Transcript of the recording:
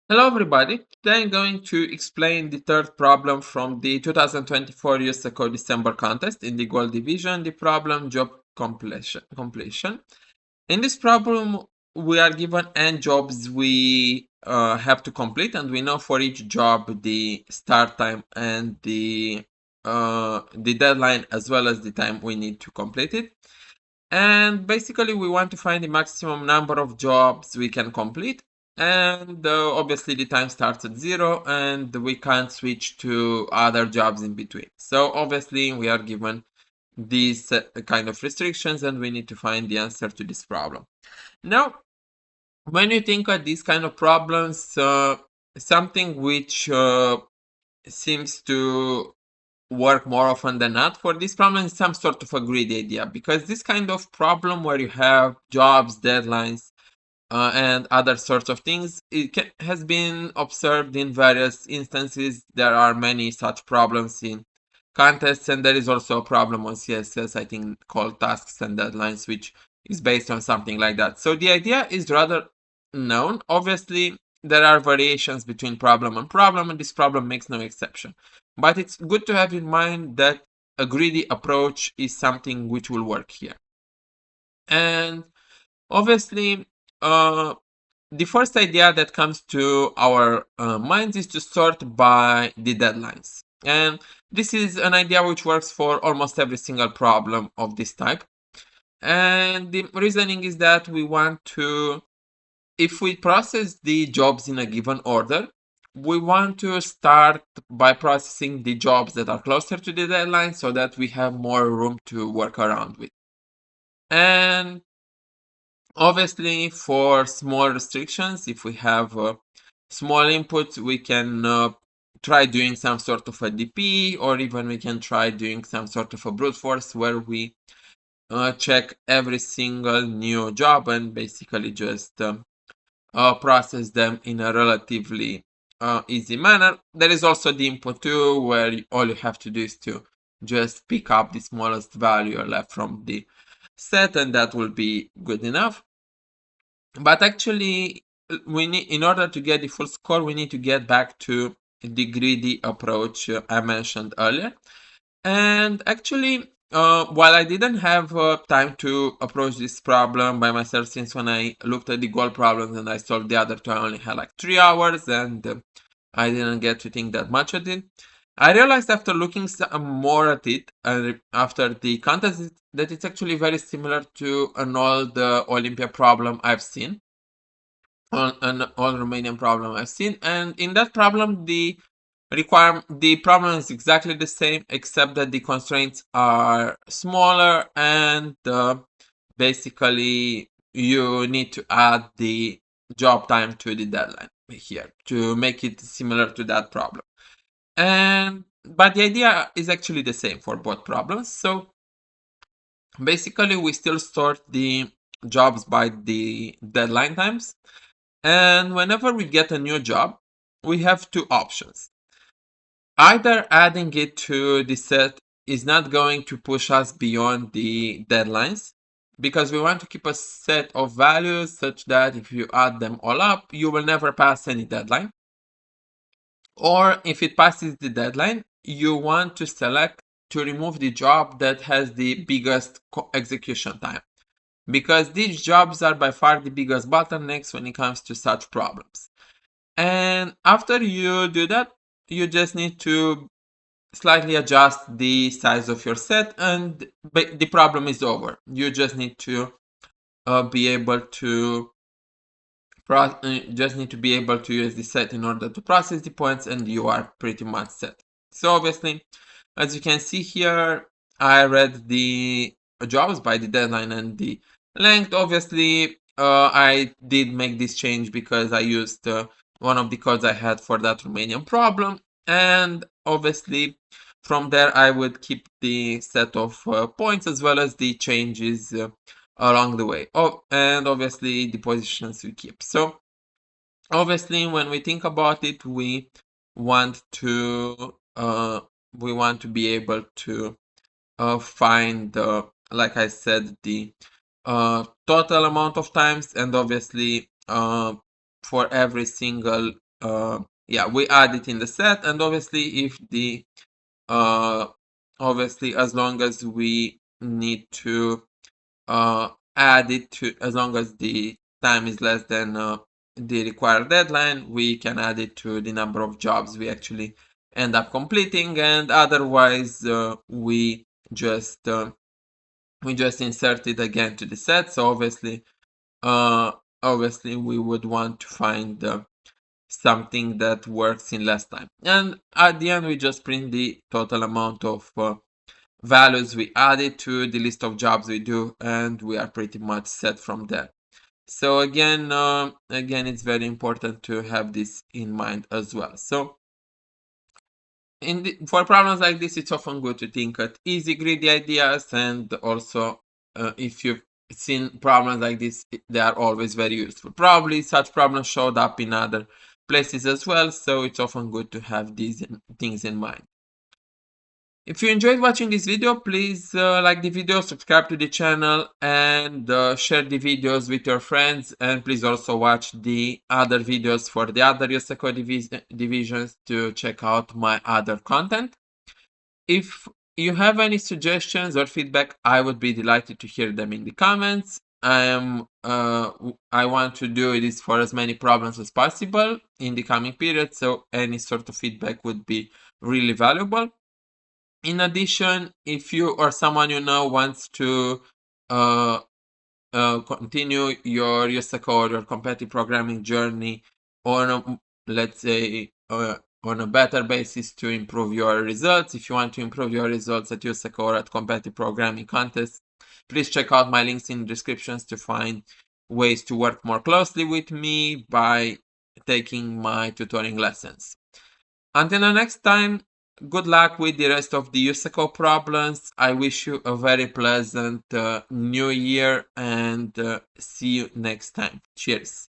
Hello everybody, today I'm going to explain the third problem from the 2024 USACO December contest in the Gold Division, the problem job completion. In this problem, we are given n jobs we have to complete, and we know for each job the start time and the deadline as well as the time we need to complete it. And basically we want to find the maximum number of jobs we can complete, and obviously the time starts at 0 and we can't switch to other jobs in between. So obviously we are given these kind of restrictions and we need to find the answer to this problem. Now, when you think of these kind of problems, something which seems to work more often than not for this problem is some sort of a grid idea, because this kind of problem where you have jobs, deadlines, and other sorts of things, has been observed in various instances. There are many such problems in contests, and there is also a problem on CSS, I think, called tasks and deadlines, which is based on something like that. So the idea is rather known. Obviously, there are variations between problem and problem, and this problem makes no exception. But it's good to have in mind that a greedy approach is something which will work here. And obviously, the first idea that comes to our minds is to sort by the deadlines. And this is an idea which works for almost every single problem of this type. And the reasoning is that we want to, if we process the jobs in a given order, we want to start by processing the jobs that are closer to the deadline so that we have more room to work around with. And obviously, for small restrictions, if we have small inputs, we can try doing some sort of a DP, or even we can try doing some sort of a brute force where we check every single new job and basically just process them in a relatively easy manner. There is also the input too, where all you have to do is to just pick up the smallest value left from the set, and that will be good enough. But actually, we need, in order to get the full score, we need to get back to the greedy approach I mentioned earlier. And actually, while I didn't have time to approach this problem by myself, since when I looked at the goal problems and I solved the other two, I only had like 3 hours, and I didn't get to think that much at it. I realized after looking some more at it, after the contest, that it's actually very similar to an old Olympia problem I've seen, an old Romanian problem I've seen, and in that problem, the problem is exactly the same, except that the constraints are smaller, and basically you need to add the job time to the deadline here to make it similar to that problem. But the idea is actually the same for both problems. So basically we still sort the jobs by the deadline times, and whenever we get a new job, we have two options. Either adding it to the set is not going to push us beyond the deadlines, because we want to keep a set of values such that if you add them all up, you will never pass any deadline. Or if it passes the deadline, you want to select to remove the job that has the biggest execution time, because these jobs are by far the biggest bottlenecks when it comes to such problems. And after you do that, you just need to slightly adjust the size of your set, and the problem is over. You just need to be able to use the set in order to process the points, and you are pretty much set. So obviously, as you can see here, I read the jobs by the deadline and the length. Obviously, I did make this change because I used one of the codes I had for that Romanian problem, and obviously from there I would keep the set of points as well as the changes along the way. Oh, and obviously the positions we keep. So obviously when we think about it, we want to be able to find, like I said, the total amount of times, and obviously for every single yeah, we add it in the set, and obviously if the obviously as long as we need to add it to, as long as the time is less than the required deadline, we can add it to the number of jobs we actually end up completing, and otherwise just uh, we just insert it again to the set. So uh, obviously we would want to find something that works in less time, and at the end we just print the total amount of values we added to the list of jobs we do, and we are pretty much set from there. So again, it's very important to have this in mind as well. So for problems like this, it's often good to think at easy, greedy ideas, and also if you've seen problems like this, they are always very useful. Probably such problems showed up in other places as well, so it's often good to have these things in mind. If you enjoyed watching this video, please like the video, subscribe to the channel, and share the videos with your friends. And please also watch the other videos for the other USACO divisions to check out my other content. If you have any suggestions or feedback, I would be delighted to hear them in the comments. I want to do this for as many problems as possible in the coming period, so any sort of feedback would be really valuable. In addition, if you or someone you know wants to uh, continue your USACO or your competitive programming journey on a, let's say, on a better basis to improve your results, if you want to improve your results at USACO or at competitive programming contests, please check out my links in the descriptions to find ways to work more closely with me by taking my tutoring lessons. Until the next time, good luck with the rest of the USACO problems. I wish you a very pleasant new year, and see you next time. Cheers.